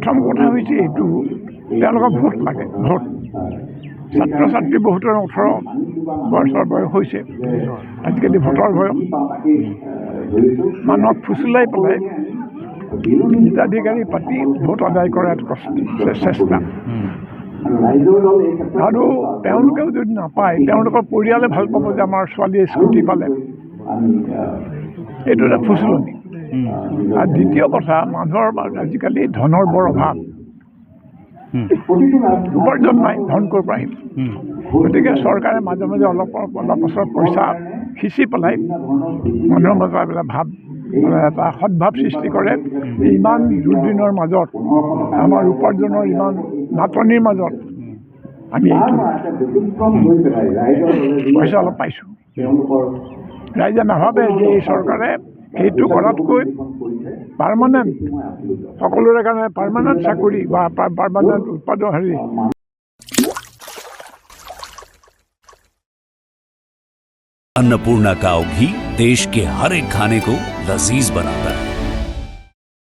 প্ৰথম কথা হৈছে এইটো তেওঁলোকক ভোট লাগে ভোট ছাত্ৰ ছাত্ৰী বহুতৰ 18 বছৰ বয়স হৈছে আজিকালি ভোটৰ বয়স মানুহক ফুচুলাই পেলাই হিতাধিকাৰী পাতি ভোট আদায় কৰাৰ চেষ্টা আৰু তেওঁলোকেও যদি নাপায় তেওঁলোকৰ পৰিয়ালে ভাল পাব যে আমাৰ ছোৱালীয়ে স্কুটি পালে এইটো এটা ফুচুলনি আৰু দ্বিতীয় কথা মানুহৰ আজিকালি ধনৰ বৰ অভাৱ উপাৰ্জন নাই ধন ক'ৰ পৰা আহিব গতিকে চৰকাৰে মাজে মাজে অলপ বছৰ পইচা সিঁচি পেলাই মানুহৰ মাজত ভাৱ এটা সদ্ভাৱ সৃষ্টি কৰে ইমান দুৰ্দিনৰ মাজত আমাৰ উপাৰ্জনৰ ইমান নাটনিৰ মাজত আমি এইটো পইচা অলপ পাইছোঁ ৰাইজে নাভাবে যে এই চৰকাৰে সেইটো কৰাতকৈ পাৰ্মানেণ্ট সকলোৰে কাৰণে পাৰ্মানেণ্ট চাকৰি বা পাৰ্মানেণ্ট উৎপাদন হেৰি अन्नपूर्णा काव घी देश के हर एक खाने को लजीज बनाता है।